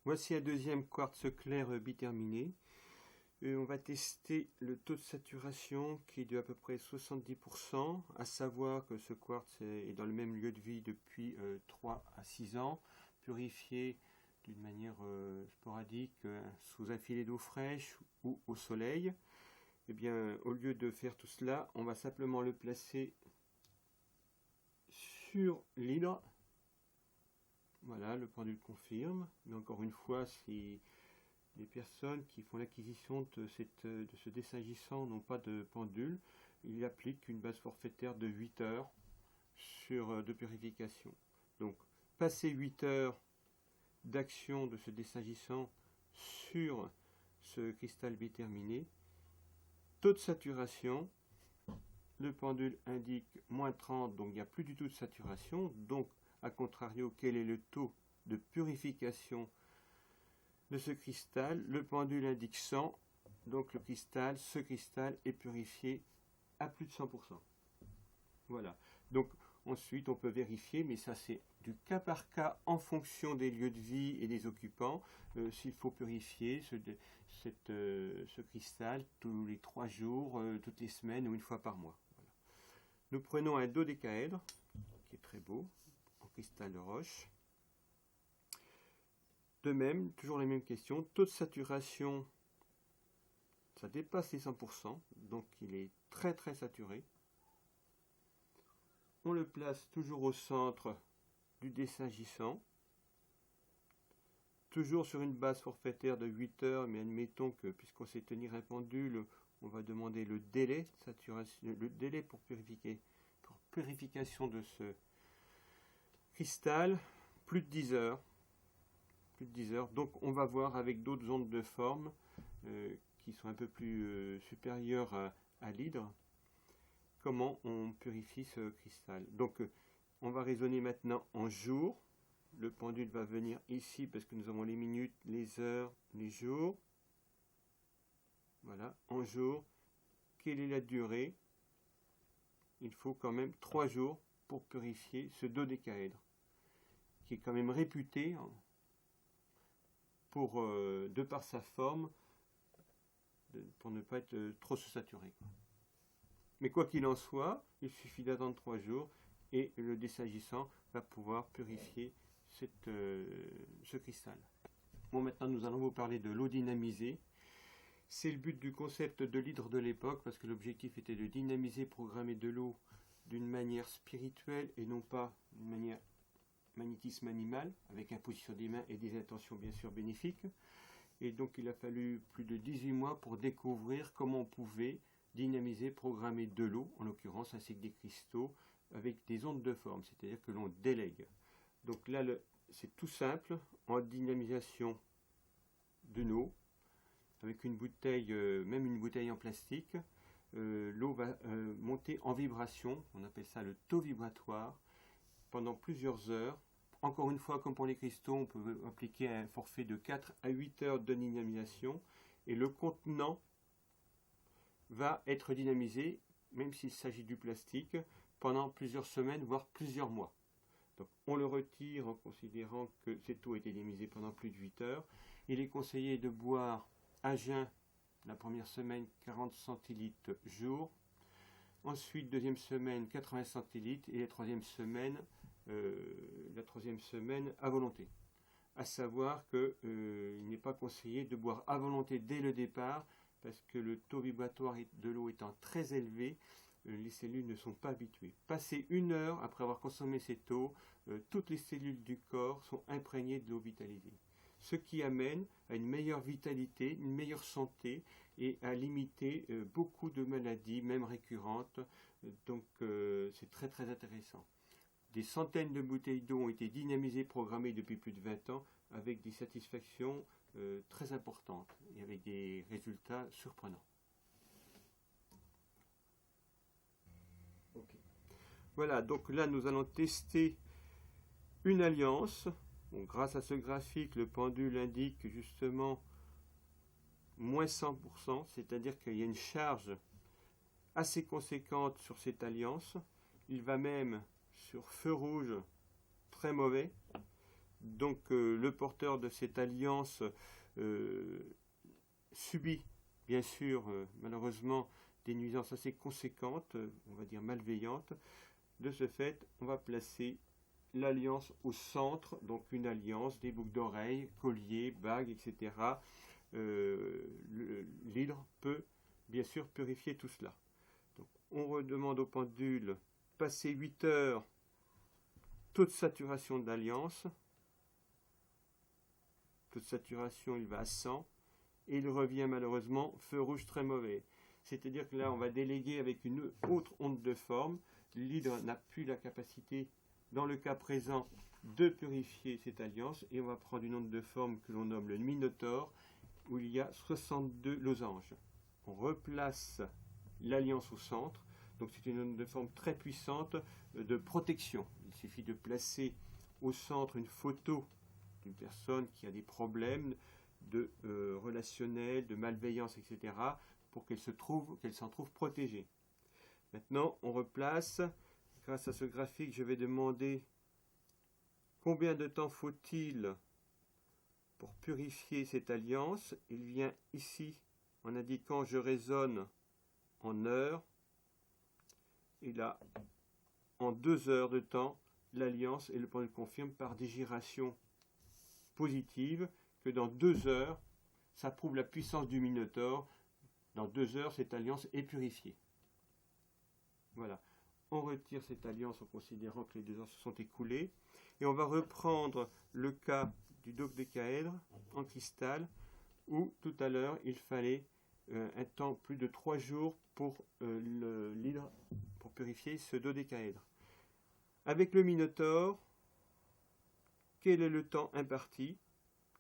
Voici un deuxième quartz clair biterminé. On va tester le taux de saturation qui est de à peu près 70%, à savoir que ce quartz est dans le même lieu de vie depuis 3 à 6 ans, purifié d'une manière sporadique sous un filet d'eau fraîche ou au soleil. Eh bien, au lieu de faire tout cela, on va simplement le placer sur l'hydre. Voilà, le pendule confirme, mais encore une fois, si les personnes qui font l'acquisition de ce desagissant n'ont pas de pendule, il applique une base forfaitaire de 8 heures de purification. Donc, passer 8 heures d'action de ce desagissant sur ce cristal biterminé, taux de saturation, le pendule indique moins 30, donc il n'y a plus du tout de saturation. Donc, a contrario, quel est le taux de purification de ce cristal? Le pendule indique 100, donc ce cristal est purifié à plus de 100%. Voilà. Donc ensuite on peut vérifier, mais ça c'est du cas par cas en fonction des lieux de vie et des occupants, s'il faut purifier ce cristal tous les 3 jours, toutes les semaines ou une fois par mois. Voilà. Nous prenons un dodécaèdre, qui est très beau, en cristal de roche. De même, toujours les mêmes questions, taux de saturation, ça dépasse les 100%, donc il est très très saturé. On le place toujours au centre du desagissant, toujours sur une base forfaitaire de 8 heures, mais admettons que puisqu'on sait tenir un pendule, on va demander le délai de saturation, le délai pour purification de ce cristal, plus de 10 heures. Plus de 10 heures. Donc on va voir avec d'autres ondes de forme qui sont un peu plus supérieures à l'hydre, comment on purifie ce cristal. Donc on va raisonner maintenant en jours. Le pendule va venir ici parce que nous avons les minutes, les heures, les jours. Voilà, en jours. Quelle est la durée? Il faut quand même 3 jours pour purifier ce dodécaèdre, qui est quand même réputé de par sa forme, pour ne pas être trop saturé. Mais quoi qu'il en soit, il suffit d'attendre 3 jours et le desagissant va pouvoir purifier ce cristal. Bon, maintenant nous allons vous parler de l'eau dynamisée. C'est le but du concept de l'hydre de l'époque, parce que l'objectif était de dynamiser, programmer de l'eau d'une manière spirituelle et non pas d'une manière magnétisme animal, avec imposition des mains et des intentions bien sûr bénéfiques. Et donc il a fallu plus de 18 mois pour découvrir comment on pouvait dynamiser, programmer de l'eau, en l'occurrence ainsi que des cristaux, avec des ondes de forme, c'est-à-dire que l'on délègue. Donc là, c'est tout simple, en dynamisation d'une eau, avec une bouteille, même une bouteille en plastique, l'eau va monter en vibration, on appelle ça le taux vibratoire, pendant plusieurs heures. Encore une fois, comme pour les cristaux, on peut appliquer un forfait de 4 à 8 heures de dynamisation et le contenant va être dynamisé, même s'il s'agit du plastique, pendant plusieurs semaines, voire plusieurs mois. Donc on le retire en considérant que cette eau a été dynamisée pendant plus de 8 heures. Il est conseillé de boire à jeun la première semaine 40 centilitres jour. Ensuite, deuxième semaine, 80 centilitres et la troisième semaine à volonté. À savoir qu'il n'est pas conseillé de boire à volonté dès le départ parce que le taux vibratoire de l'eau étant très élevé, les cellules ne sont pas habituées. Passé 1 heure après avoir consommé cette eau, toutes les cellules du corps sont imprégnées de l'eau vitalisée. Ce qui amène à une meilleure vitalité, une meilleure santé et à limiter beaucoup de maladies, même récurrentes. Donc c'est très très intéressant. Des centaines de bouteilles d'eau ont été dynamisées, programmées depuis plus de 20 ans avec des satisfactions très importantes et avec des résultats surprenants. Okay. Voilà, donc là nous allons tester une alliance. Bon, grâce à ce graphique, le pendule indique justement moins 100%, c'est-à-dire qu'il y a une charge assez conséquente sur cette alliance. Il va même sur feu rouge très mauvais. Donc le porteur de cette alliance subit bien sûr malheureusement des nuisances assez conséquentes, on va dire malveillantes. De ce fait, on va placer l'alliance au centre, donc une alliance, des boucles d'oreilles, colliers, bagues, etc. L'hydre peut bien sûr purifier tout cela. Donc, on redemande au pendule, passer 8 heures, taux de saturation de l'alliance. Taux de saturation, il va à 100. Et il revient malheureusement feu rouge très mauvais. C'est-à-dire que là, on va déléguer avec une autre onde de forme. L'hydre n'a plus la capacité, dans le cas présent, de purifier cette alliance. Et on va prendre une onde de forme que l'on nomme le Minotaure, où il y a 62 losanges. On replace l'alliance au centre. Donc c'est une onde de forme très puissante de protection. Il suffit de placer au centre une photo d'une personne qui a des problèmes de relationnel, de malveillance, etc., pour qu'elle s'en trouve protégée. Maintenant, on replace. Grâce à ce graphique, je vais demander combien de temps faut-il pour purifier cette alliance. Il vient ici en indiquant je raisonne en heures. Et là, en 2 heures de temps, l'alliance, et le pendule confirme par des gyrations positives, que dans 2 heures, ça prouve la puissance du Minotaure. Dans 2 heures, cette alliance est purifiée. Voilà. On retire cette alliance en considérant que les 2 heures se sont écoulées. Et on va reprendre le cas du dodécaèdre en cristal, où tout à l'heure, il fallait un temps plus de 3 jours pour l'hydre, pour purifier ce dodécaèdre. Avec le Minotaure, quel est le temps imparti?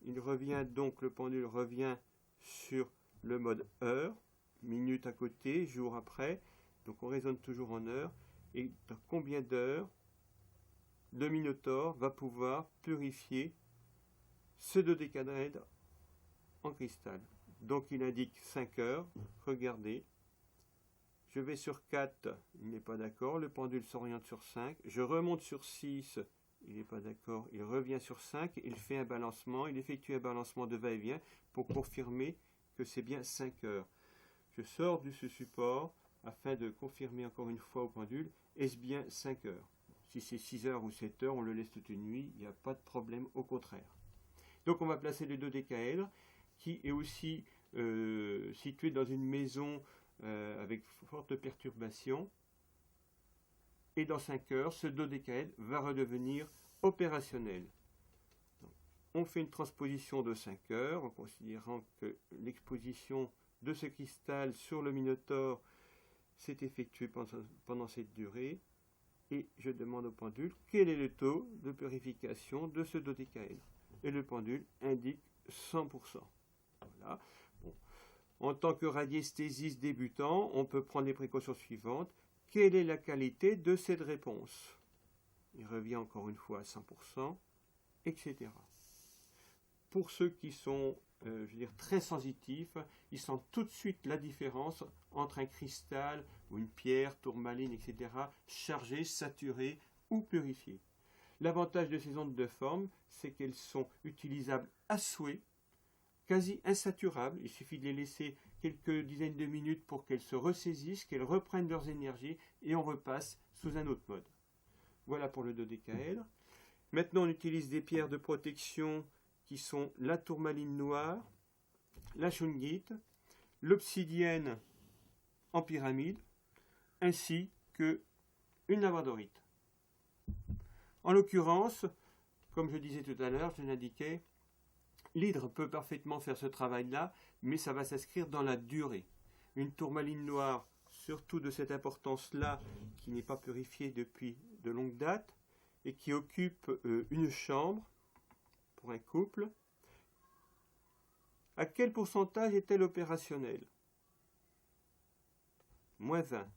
Il revient donc, le pendule revient sur le mode heure, minute à côté, jour après. Donc on raisonne toujours en heure. Et dans combien d'heures le Minotaure va pouvoir purifier ce dodécaèdre en cristal? Donc il indique 5 heures. Regardez. Je vais sur 4, il n'est pas d'accord. Le pendule s'oriente sur 5. Je remonte sur 6. Il n'est pas d'accord, il revient sur 5, il fait un balancement, il effectue un balancement de va-et-vient pour confirmer que c'est bien 5 heures. Je sors de ce support afin de confirmer encore une fois au pendule, est-ce bien 5 heures? Si c'est 6 heures ou 7 heures, on le laisse toute une nuit, il n'y a pas de problème, au contraire. Donc on va placer le dodécaèdre, qui est aussi situé dans une maison avec forte perturbation. Et dans 5 heures, ce dodécaèdre va redevenir opérationnel. Donc, on fait une transposition de 5 heures en considérant que l'exposition de ce cristal sur le Minotaure s'est effectuée pendant cette durée. Et je demande au pendule quel est le taux de purification de ce dodécaèdre. Et le pendule indique 100%. Voilà. Bon. En tant que radiesthésiste débutant, on peut prendre les précautions suivantes. Quelle est la qualité de cette réponse? Il revient encore une fois à 100%, etc. Pour ceux qui sont très sensitifs, ils sentent tout de suite la différence entre un cristal ou une pierre, tourmaline, etc., chargée, saturée ou purifiée. L'avantage de ces ondes de forme, c'est qu'elles sont utilisables à souhait, quasi insaturables. Il suffit de les laisser quelques dizaines de minutes pour qu'elles se ressaisissent, qu'elles reprennent leurs énergies et on repasse sous un autre mode. Voilà pour le dodécaèdre. Maintenant, on utilise des pierres de protection qui sont la tourmaline noire, la shungite, l'obsidienne en pyramide, ainsi que une labradorite. En l'occurrence, comme je disais tout à l'heure, je l'indiquais, l'hydre peut parfaitement faire ce travail-là, mais ça va s'inscrire dans la durée. Une tourmaline noire, surtout de cette importance-là, qui n'est pas purifiée depuis de longues dates, et qui occupe une chambre pour un couple, à quel pourcentage est-elle opérationnelle? -20.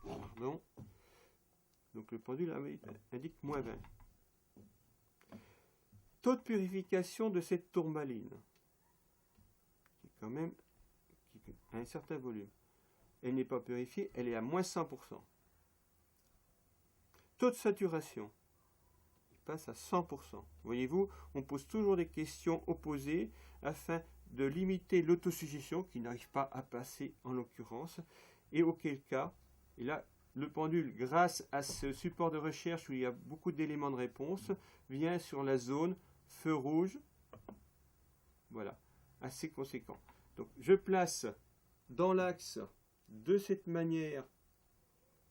Pardon. Donc le pendule indique -20. Taux de purification de cette tourmaline, qui a un certain volume. Elle n'est pas purifiée, elle est à -100%. Taux de saturation, passe à 100%. Voyez-vous, on pose toujours des questions opposées afin de limiter l'autosuggestion qui n'arrive pas à passer en l'occurrence, et auquel cas, et là, le pendule, grâce à ce support de recherche où il y a beaucoup d'éléments de réponse, vient sur la zone feu rouge, voilà, assez conséquent. Donc je place dans l'axe de cette manière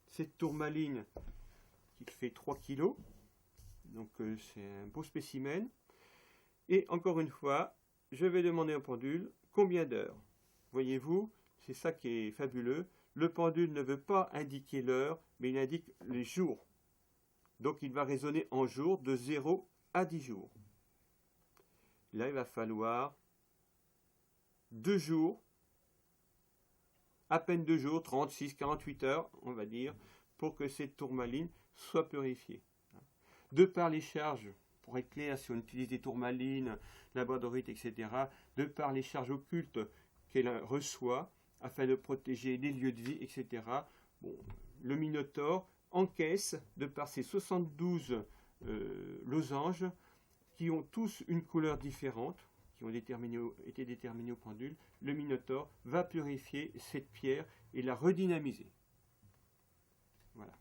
cette tourmaline qui fait 3 kg, donc c'est un beau spécimen, et encore une fois, je vais demander au pendule combien d'heures. Voyez-vous, c'est ça qui est fabuleux. Le pendule ne veut pas indiquer l'heure, mais il indique les jours. Donc il va raisonner en jours de 0 à 10 jours. Là, il va falloir 2 jours, à peine 2 jours, 36, 48 heures, on va dire, pour que cette tourmaline soit purifiée. De par les charges, pour être clair, si on utilise des tourmalines, labradorites, etc., de par les charges occultes qu'elle reçoit, afin de protéger les lieux de vie, etc., bon, le Minotaure encaisse, de par ses 72 losanges, qui ont tous une couleur différente, qui ont été déterminés au pendule, le Minotaure va purifier cette pierre et la redynamiser. Voilà.